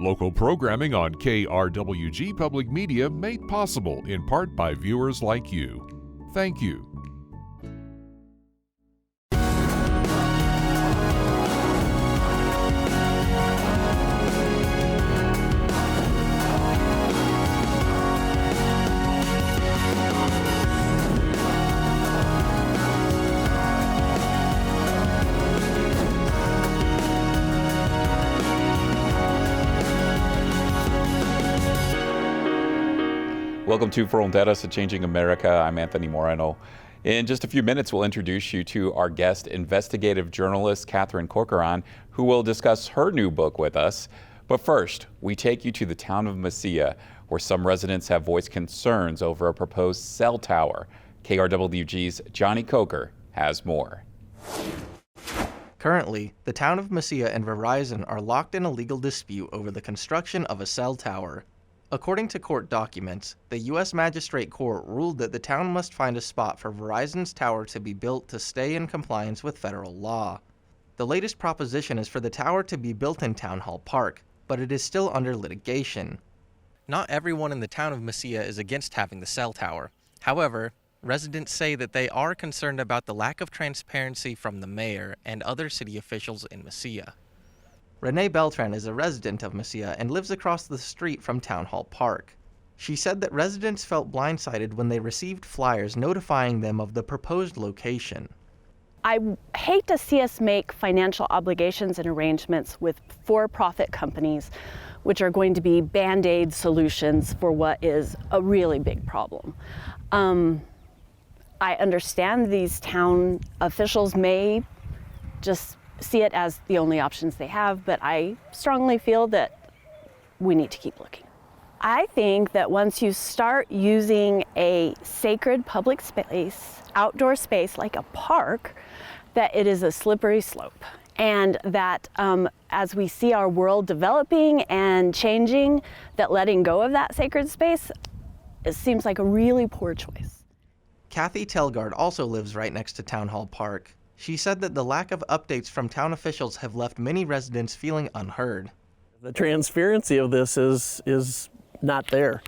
Local programming on KRWG Public Media made possible in part by viewers like you. Thank you. Welcome to Fronteras, a Changing America. I'm Anthony Moreno. In just a few minutes, we'll introduce you to our guest, investigative journalist Katherine Corcoran, who will discuss her new book with us. But first, we take you to the town of Mesilla, where some residents have voiced concerns over a proposed cell tower. KRWG's Johnny Coker has more. Currently, the town of Mesilla and Verizon are locked in a legal dispute over the construction of a cell tower. According to court documents, the U.S. Magistrate Court ruled that the town must find a spot for Verizon's tower to be built to stay in compliance with federal law. The latest proposition is for the tower to be built in Town Hall Park, but it is still under litigation. Not everyone in the town of Mesilla is against having the cell tower. However, residents say that they are concerned about the lack of transparency from the mayor and other city officials in Mesilla. Renee Beltran is a resident of Mesilla and lives across the street from Town Hall Park. She said that residents felt blindsided when they received flyers notifying them of the proposed location. I hate to see us make financial obligations and arrangements with for-profit companies, which are going to be Band-Aid solutions for what is a really big problem. I understand these town officials may just see it as the only options they have, but I strongly feel that we need to keep looking. I think that once you start using a sacred public space, outdoor space like a park, that it is a slippery slope. And that as we see our world developing and changing, that letting go of that sacred space, it seems like a really poor choice. Kathy Telgard also lives right next to Town Hall Park. She said that the lack of updates from town officials have left many residents feeling unheard. The transparency of this is not there.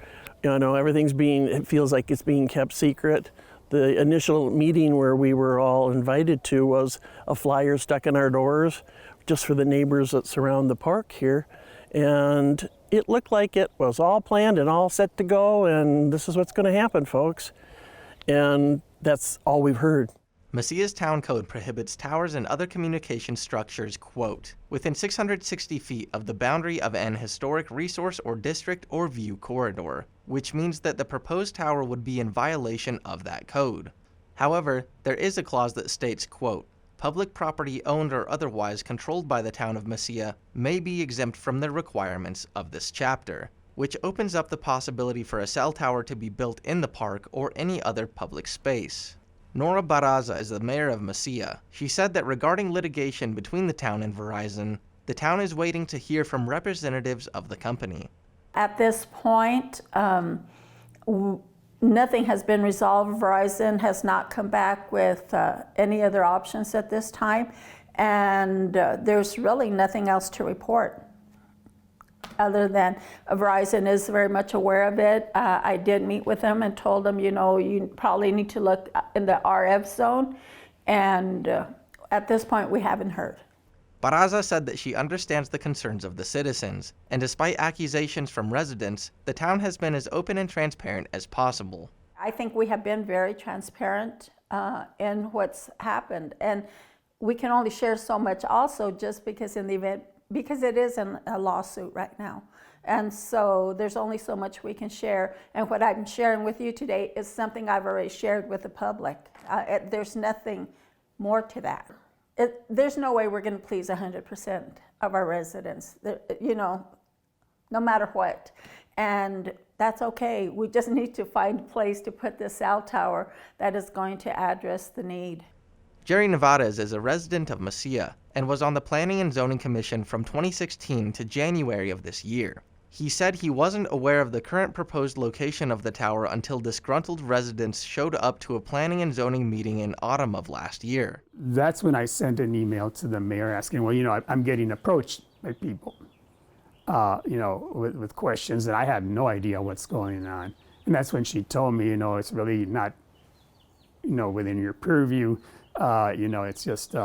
You know, it feels like it's being kept secret. The initial meeting where we were all invited to was a flyer stuck in our doors just for the neighbors that surround the park here. And it looked like it was all planned and all set to go, and this is what's going to happen, folks. And that's all we've heard. Mesilla's town code prohibits towers and other communication structures, quote, within 660 feet of the boundary of an historic resource or district or view corridor, which means that the proposed tower would be in violation of that code. However, there is a clause that states, quote, public property owned or otherwise controlled by the town of Mesilla may be exempt from the requirements of this chapter, which opens up the possibility for a cell tower to be built in the park or any other public space. Nora Barraza is the mayor of Mesilla. She said that regarding litigation between the town and Verizon, the town is waiting to hear from representatives of the company. At this point, nothing has been resolved. Verizon has not come back with any other options at this time, and there's really nothing else to report other than Verizon is very much aware of it. I did meet with them and told them, you know, you probably need to look in the RF zone, and at this point we haven't heard. Barraza said that she understands the concerns of the citizens, and despite accusations from residents, the town has been as open and transparent as possible. I think we have been very transparent in what's happened, and we can only share so much also just because because it is in a lawsuit right now. And so there's only so much we can share. And what I'm sharing with you today is something I've already shared with the public. There's nothing more to that. There's no way we're going to please 100% of our residents, you know, no matter what. And that's okay. We just need to find a place to put this cell tower that is going to address the need. Jerry Nevarez is a resident of Mesilla and was on the Planning and Zoning Commission from 2016 to January of this year. He said he wasn't aware of the current proposed location of the tower until disgruntled residents showed up to a planning and zoning meeting in autumn of last year. That's when I sent an email to the mayor asking, well, you know, I'm getting approached by people. with questions, and I had no idea what's going on. And that's when she told me, it's really not, within your purview. It's just,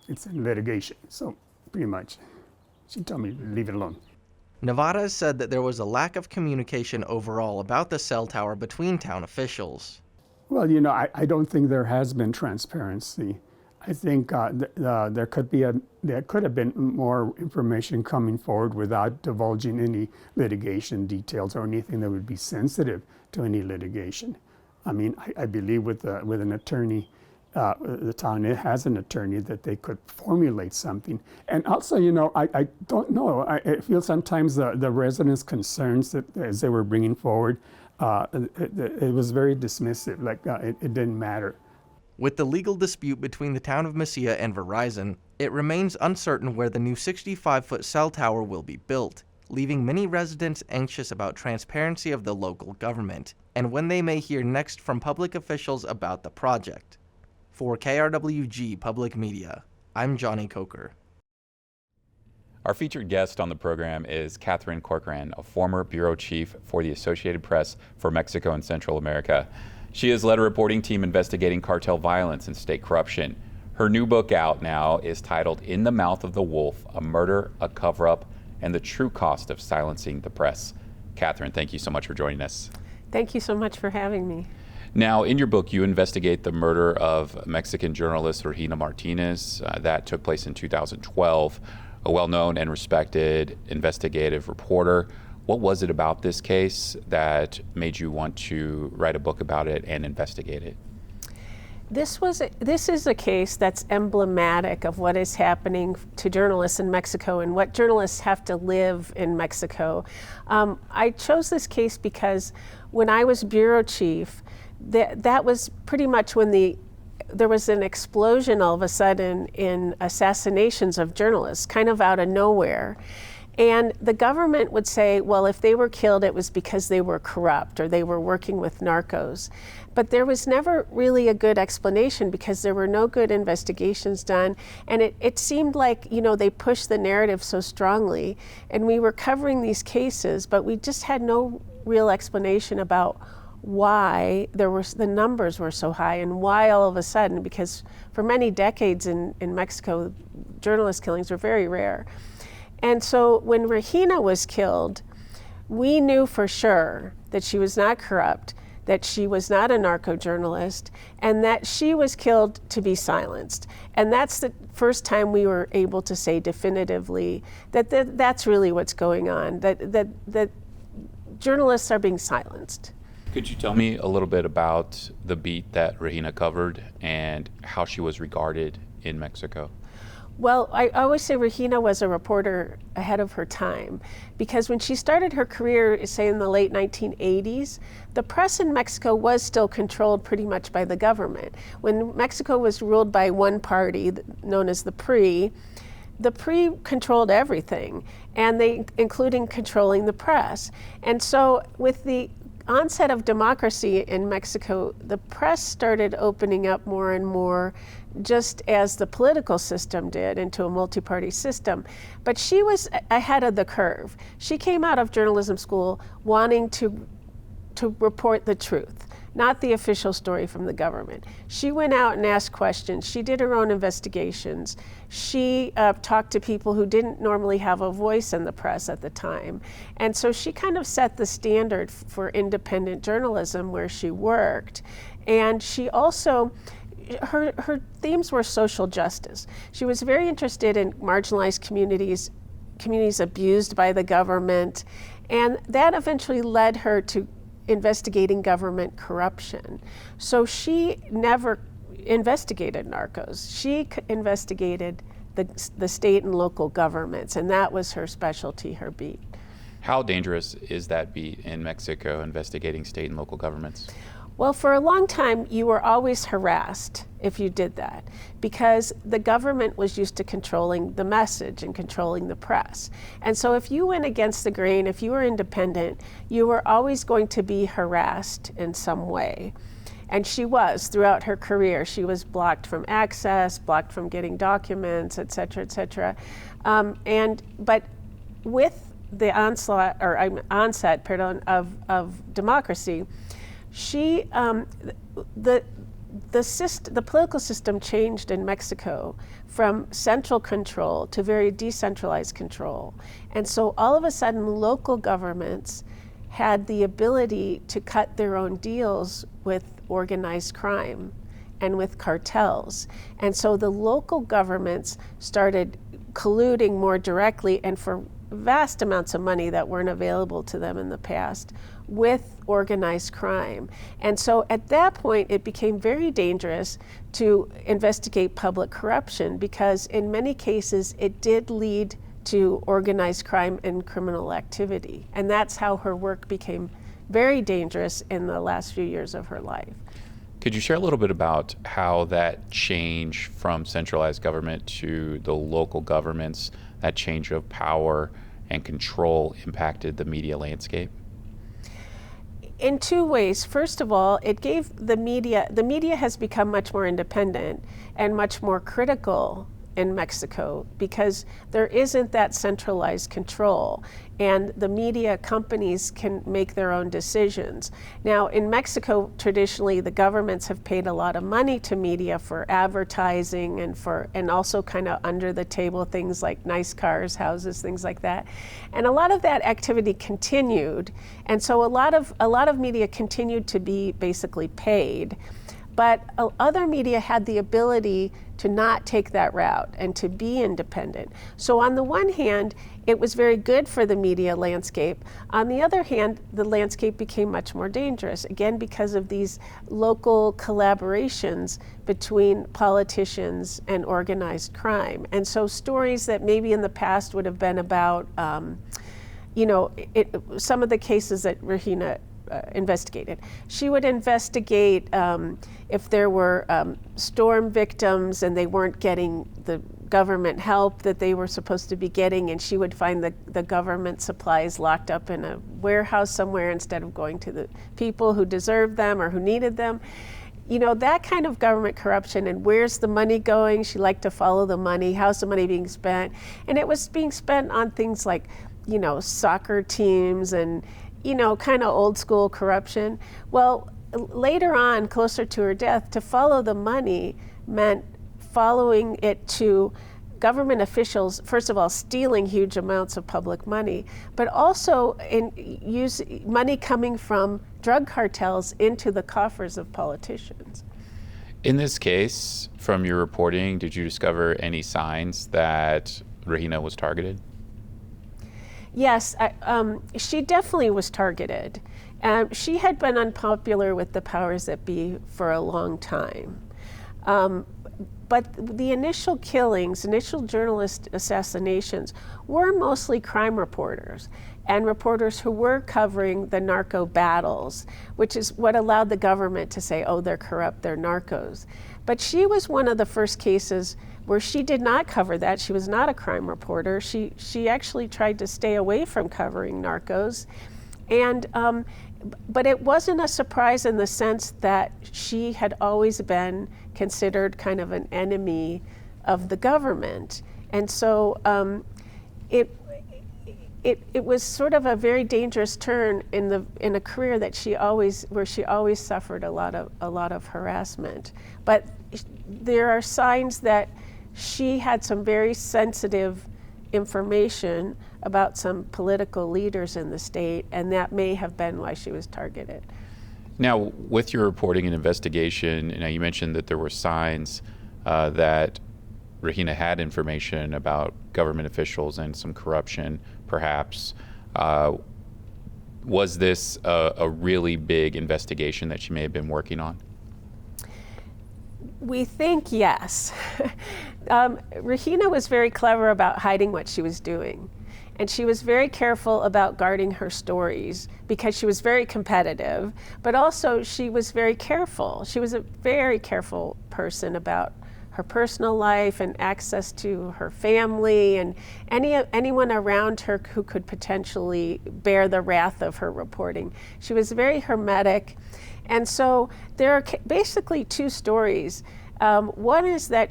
it's in litigation. So pretty much, she told me to leave it alone. Nevada has said that there was a lack of communication overall about the cell tower between town officials. Well, I don't think there has been transparency. I think there could have been more information coming forward without divulging any litigation details or anything that would be sensitive to any litigation. I mean, I believe with an attorney, the town has an attorney that they could formulate something. And also, I don't know. I feel sometimes the residents' concerns that as they were bringing forward, it was very dismissive, like it didn't matter. With the legal dispute between the town of Mesilla and Verizon, it remains uncertain where the new 65-foot cell tower will be built, leaving many residents anxious about transparency of the local government, and when they may hear next from public officials about the project. For KRWG Public Media, I'm Johnny Coker. Our featured guest on the program is Katherine Corcoran, a former bureau chief for the Associated Press for Mexico and Central America. She has led a reporting team investigating cartel violence and state corruption. Her new book out now is titled In the Mouth of the Wolf, A Murder, a Cover-Up, and the True Cost of Silencing the Press. Katherine, thank you so much for joining us. Thank you so much for having me. Now, in your book, you investigate the murder of Mexican journalist Regina Martinez. That took place in 2012. A well-known and respected investigative reporter. What was it about this case that made you want to write a book about it and investigate it? This is a case that's emblematic of what is happening to journalists in Mexico and what journalists have to live in Mexico. I chose this case because when I was bureau chief, that was pretty much when there was an explosion all of a sudden in assassinations of journalists, kind of out of nowhere. And the government would say, well, if they were killed, it was because they were corrupt or they were working with narcos. But there was never really a good explanation because there were no good investigations done. And it seemed like, they pushed the narrative so strongly. And we were covering these cases, but we just had no real explanation about why the numbers were so high and why all of a sudden, because for many decades in Mexico, journalist killings were very rare. And so when Regina was killed, we knew for sure that she was not corrupt, that she was not a narco journalist, and that she was killed to be silenced. And that's the first time we were able to say definitively that that's really what's going on, that journalists are being silenced. Could you tell me a little bit about the beat that Regina covered and how she was regarded in Mexico? Well, I always say Regina was a reporter ahead of her time because when she started her career, say in the late 1980s, the press in Mexico was still controlled pretty much by the government. When Mexico was ruled by one party known as the PRI controlled everything, and including controlling the press. And so with the onset of democracy in Mexico, the press started opening up more and more, just as the political system did, into a multi-party system. But she was ahead of the curve. She came out of journalism school wanting to report the truth, not the official story from the government. She went out and asked questions. She did her own investigations. She talked to people who didn't normally have a voice in the press at the time. And so she kind of set the standard for independent journalism where she worked. And she also, her themes were social justice. She was very interested in marginalized communities abused by the government. And that eventually led her to investigating government corruption. So she never investigated narcos. She investigated the state and local governments, and that was her specialty, her beat. How dangerous is that beat in Mexico, investigating state and local governments? Well, for a long time, you were always harassed if you did that because the government was used to controlling the message and controlling the press. And so if you went against the grain, if you were independent, you were always going to be harassed in some way. And she was throughout her career. She was blocked from access, blocked from getting documents, et cetera, et cetera. But with the onset of democracy, the political system changed in Mexico from central control to very decentralized control. And so all of a sudden, local governments had the ability to cut their own deals with organized crime and with cartels. And so the local governments started colluding more directly and for vast amounts of money that weren't available to them in the past with organized crime. And so at that point, it became very dangerous to investigate public corruption because in many cases, it did lead to organized crime and criminal activity. And that's how her work became very dangerous in the last few years of her life. Could you share a little bit about how that change from centralized government to the local governments, that change of power and control impacted the media landscape? In two ways. First of all, it gave the media has become much more independent and much more critical in Mexico because there isn't that centralized control and the media companies can make their own decisions. Now in Mexico, traditionally the governments have paid a lot of money to media for advertising and also kind of under the table things like nice cars, houses, things like that. And a lot of that activity continued. And so a lot of media continued to be basically paid. But other media had the ability to not take that route and to be independent. So on the one hand, it was very good for the media landscape. On the other hand, the landscape became much more dangerous, again, because of these local collaborations between politicians and organized crime. And so stories that maybe in the past would have been about, some of the cases that Regina investigated. She would investigate if there were storm victims and they weren't getting the government help that they were supposed to be getting, and she would find the government supplies locked up in a warehouse somewhere instead of going to the people who deserved them or who needed them. You know, that kind of government corruption and where's the money going? She liked to follow the money. How's the money being spent? And it was being spent on things like, soccer teams and kind of old school corruption. Well, later on, closer to her death, to follow the money meant following it to government officials, first of all, stealing huge amounts of public money, but also money coming from drug cartels into the coffers of politicians. In this case, from your reporting, did you discover any signs that Regina was targeted? Yes, she definitely was targeted. She had been unpopular with the powers that be for a long time. But the initial killings, initial journalist assassinations, were mostly crime reporters and reporters who were covering the narco battles, which is what allowed the government to say, oh, they're corrupt, they're narcos. But she was one of the first cases where she did not cover that. She was not a crime reporter. She actually tried to stay away from covering narcos. But it wasn't a surprise in the sense that she had always been considered kind of an enemy of the government. And so it was sort of a very dangerous turn in a career that she always suffered a lot of harassment. But there are signs that she had some very sensitive information about some political leaders in the state, and that may have been why she was targeted. Now, with your reporting and investigation, now you mentioned that there were signs that Regina had information about government officials and some corruption, perhaps. Was this a really big investigation that she may have been working on? We think yes. Regina was very clever about hiding what she was doing. And she was very careful about guarding her stories because she was very competitive, but also she was very careful. She was a very careful person about her personal life and access to her family and anyone around her who could potentially bear the wrath of her reporting. She was very hermetic. And so there are basically two stories. One is that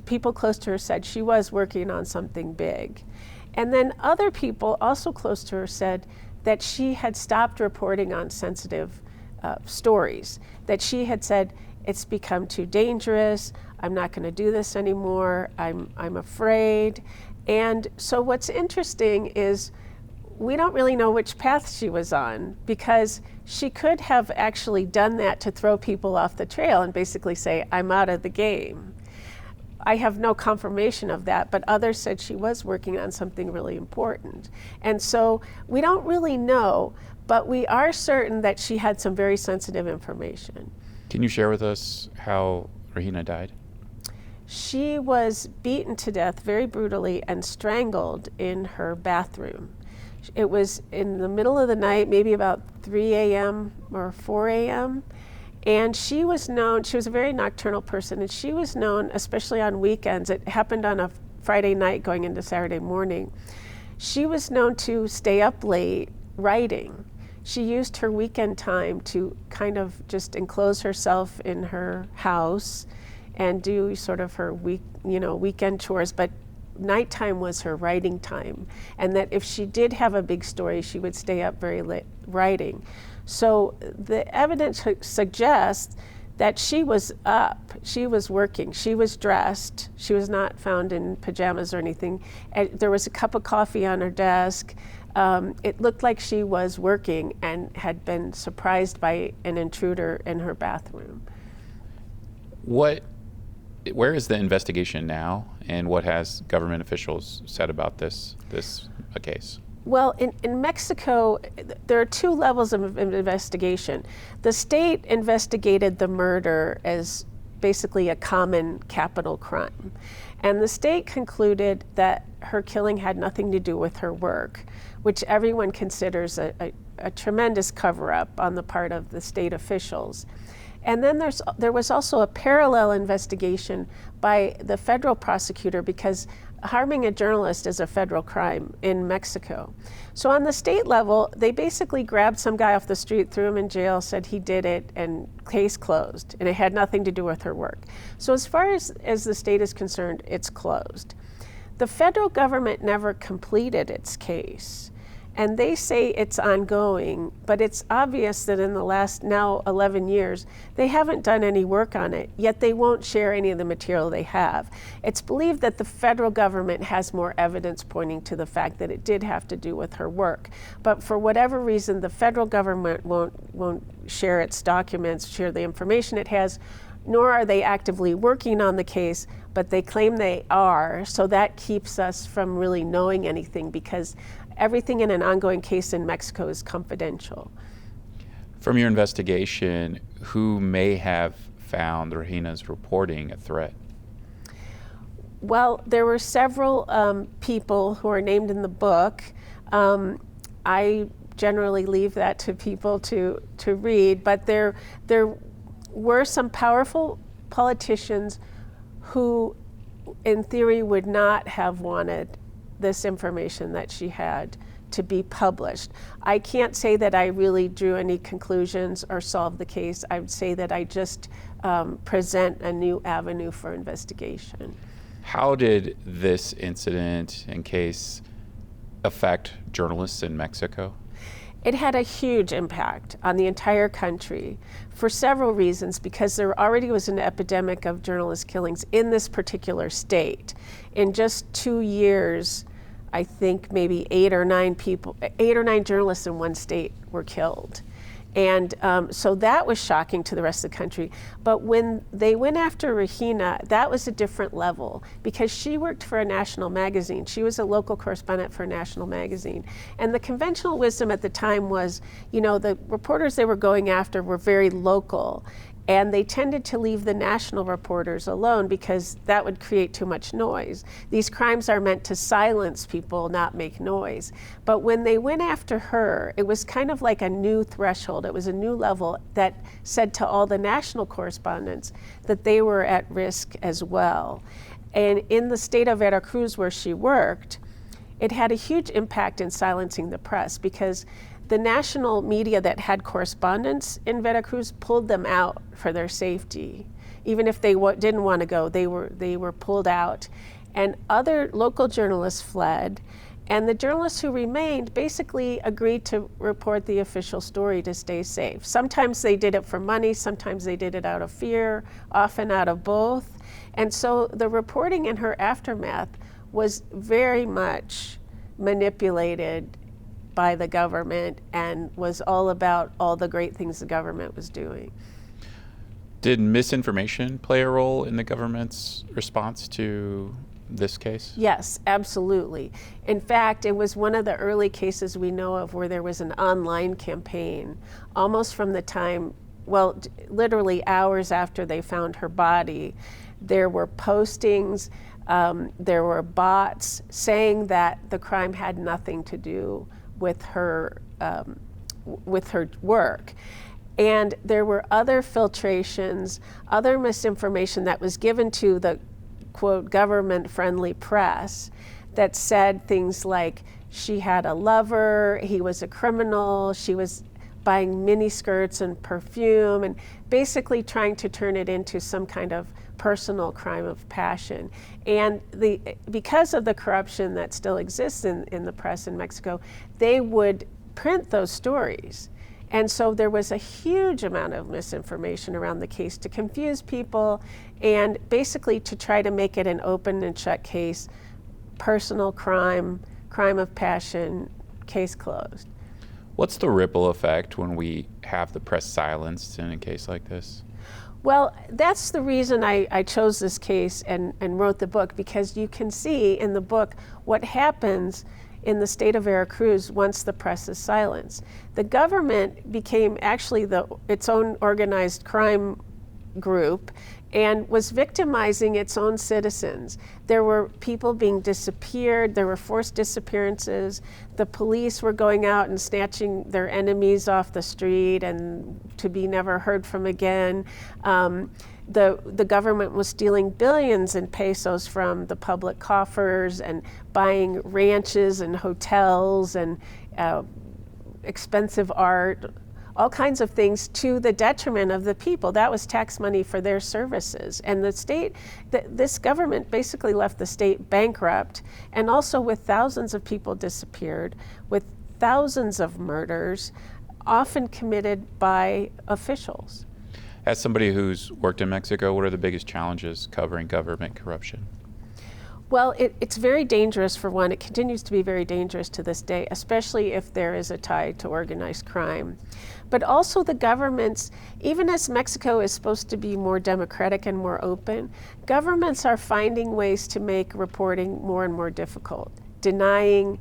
people close to her said she was working on something big. And then other people also close to her said that she had stopped reporting on sensitive stories, that she had said, it's become too dangerous, I'm not going to do this anymore, I'm afraid. And so what's interesting is we don't really know which path she was on, because she could have actually done that to throw people off the trail and basically say, I'm out of the game. I have no confirmation of that, but others said she was working on something really important. And so we don't really know, but we are certain that she had some very sensitive information. Can you share with us how Rahina died? She was beaten to death very brutally and strangled in her bathroom. It was in the middle of the night, maybe about 3 a.m. or 4 a.m. And she was known, she was a very nocturnal person, and she was known, especially on weekends, it happened on a Friday night going into Saturday morning. She was known to stay up late writing. She used her weekend time to kind of just enclose herself in her house and do sort of her weekend chores, but nighttime was her writing time. And that if she did have a big story, she would stay up very late writing. So the evidence suggests that she was up, she was working, she was dressed, she was not found in pajamas or anything. And there was a cup of coffee on her desk. It looked like she was working and had been surprised by an intruder in her bathroom. Where is the investigation now, and what has government officials said about this case? Well, in Mexico, there are two levels of investigation. The state investigated the murder as basically a common capital crime. And the state concluded that her killing had nothing to do with her work, which everyone considers a tremendous cover-up on the part of the state officials. And then there was also a parallel investigation by the federal prosecutor, because harming a journalist is a federal crime in Mexico. So on the state level, they basically grabbed some guy off the street, threw him in jail, said he did it, and case closed. And it had nothing to do with her work. So as far as the state is concerned, it's closed. The federal government never completed its case. And they say it's ongoing, but it's obvious that in the last now 11 years, they haven't done any work on it, yet they won't share any of the material they have. It's believed that the federal government has more evidence pointing to the fact that it did have to do with her work. But for whatever reason, the federal government won't share its documents, share the information it has, nor are they actively working on the case, but they claim they are. So that keeps us from really knowing anything, because everything in an ongoing case in Mexico is confidential. From your investigation, who may have found Rahina's reporting a threat? Well, there were several people who are named in the book. I generally leave that to people to read, but there were some powerful politicians who, in theory, would not have wanted this information that she had to be published. I can't say that I really drew any conclusions or solved the case. I would say that I just present a new avenue for investigation. How did this incident and case affect journalists in Mexico? It had a huge impact on the entire country for several reasons, because there already was an epidemic of journalist killings in this particular state. In just 2 years, I think maybe 8 or 9 journalists in one state were killed. And so that was shocking to the rest of the country. But when they went after Rahina, that was a different level, because she worked for a national magazine. She was a local correspondent for a national magazine. And the conventional wisdom at the time was, the reporters they were going after were very local. And they tended to leave the national reporters alone because that would create too much noise. These crimes are meant to silence people, not make noise. But when they went after her, it was kind of like a new threshold. It was a new level that said to all the national correspondents that they were at risk as well. And in the state of Veracruz where she worked, it had a huge impact in silencing the press, because the national media that had correspondents in Veracruz pulled them out for their safety. Even if they didn't want to go, they were pulled out. And other local journalists fled. And the journalists who remained basically agreed to report the official story to stay safe. Sometimes they did it for money, sometimes they did it out of fear, often out of both. And so the reporting in her aftermath was very much manipulated by the government and was all about all the great things the government was doing. Did misinformation play a role in the government's response to this case? Yes, absolutely. In fact, it was one of the early cases we know of where there was an online campaign, almost from the time, well, literally hours after they found her body. There were postings, there were bots saying that the crime had nothing to do with her work. And there were other filtrations, other misinformation that was given to the, quote, government-friendly press that said things like she had a lover, he was a criminal, she was buying miniskirts and perfume, and basically trying to turn it into some kind of personal crime of passion. And because of the corruption that still exists in the press in Mexico, they would print those stories. And so there was a huge amount of misinformation around the case to confuse people and basically to try to make it an open and shut case, personal crime, crime of passion, case closed. What's the ripple effect when we have the press silenced in a case like this? Well, that's the reason I chose this case and wrote the book, because you can see in the book what happens in the state of Veracruz once the press is silenced. The government became actually its own organized crime group and was victimizing its own citizens. There were people being disappeared, there were forced disappearances, the police were going out and snatching their enemies off the street and to be never heard from again. The government was stealing billions in pesos from the public coffers and buying ranches and hotels and expensive art, all kinds of things to the detriment of the people. That was tax money for their services. And the state, this government basically left the state bankrupt, and also with thousands of people disappeared, with thousands of murders, often committed by officials. As somebody who's worked in Mexico, what are the biggest challenges covering government corruption? Well, it's very dangerous, for one. It continues to be very dangerous to this day, especially if there is a tie to organized crime. But also the governments, even as Mexico is supposed to be more democratic and more open, governments are finding ways to make reporting more and more difficult, denying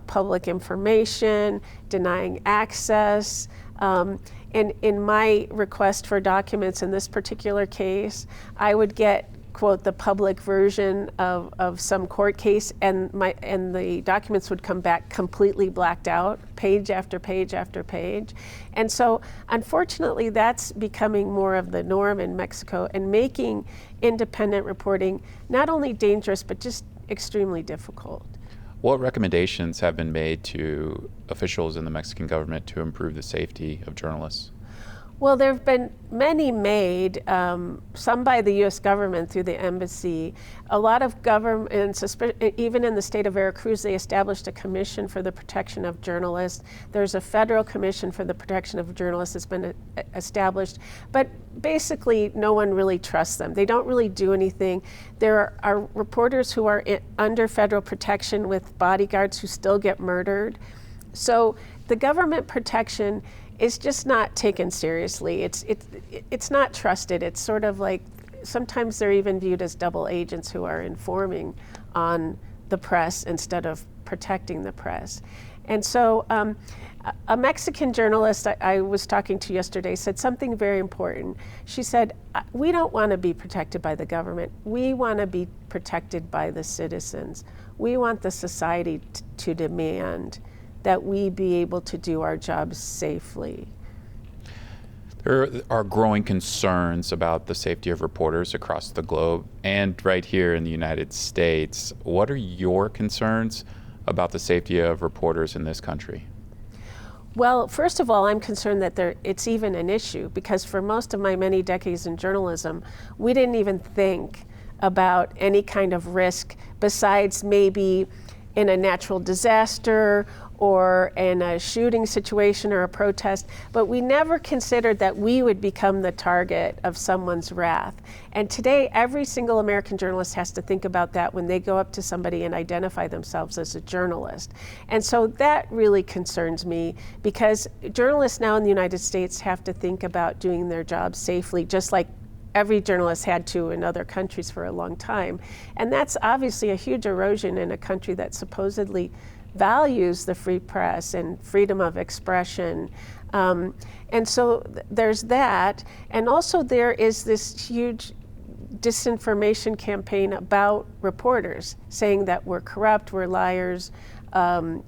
public information, denying access. And in my request for documents in this particular case, I would get, quote, the public version of some court case, and the documents would come back completely blacked out, page after page after page. And so unfortunately that's becoming more of the norm in Mexico and making independent reporting not only dangerous but just extremely difficult. What recommendations have been made to officials in the Mexican government to improve the safety of journalists? Well, there have been many made, some by the U.S. government through the embassy. A lot of governments, even in the state of Veracruz, they established a commission for the protection of journalists. There's a federal commission for the protection of journalists that's been established. But basically, no one really trusts them. They don't really do anything. There are reporters who are under federal protection with bodyguards who still get murdered. So the government protection is just not taken seriously. It's not trusted. It's sort of like, sometimes they're even viewed as double agents who are informing on the press instead of protecting the press. And so a Mexican journalist I was talking to yesterday said something very important. She said, we don't want to be protected by the government. We want to be protected by the citizens. We want the society to demand that we be able to do our jobs safely. There are growing concerns about the safety of reporters across the globe and right here in the United States. What are your concerns about the safety of reporters in this country? Well, first of all, I'm concerned that it's even an issue, because for most of my many decades in journalism, we didn't even think about any kind of risk besides maybe in a natural disaster or in a shooting situation or a protest, but we never considered that we would become the target of someone's wrath. And today, every single American journalist has to think about that when they go up to somebody and identify themselves as a journalist. And so that really concerns me, because journalists now in the United States have to think about doing their job safely, just like every journalist had to in other countries for a long time. And that's obviously a huge erosion in a country that supposedly values the free press and freedom of expression. And so there's that. And also there is this huge disinformation campaign about reporters, saying that we're corrupt, we're liars,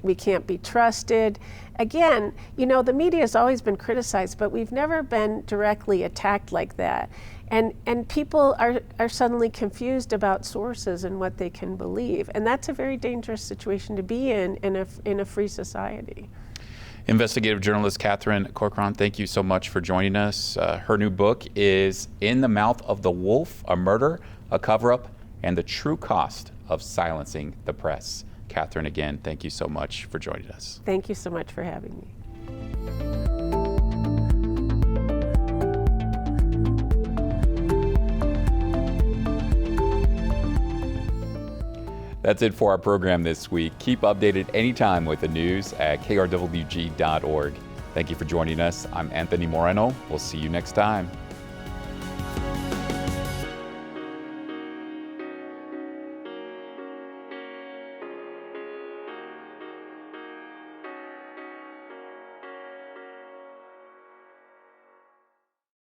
we can't be trusted. Again, you know, the media has always been criticized, but we've never been directly attacked like that. And people are suddenly confused about sources and what they can believe. And that's a very dangerous situation to be in a free society. Investigative journalist Katherine Corcoran, thank you so much for joining us. Her new book is In the Mouth of the Wolf, A Murder, a Cover-Up, and the True Cost of Silencing the Press. Katherine, again, thank you so much for joining us. Thank you so much for having me. That's it for our program this week. Keep updated anytime with the news at krwg.org. Thank you for joining us. I'm Anthony Moreno. We'll see you next time.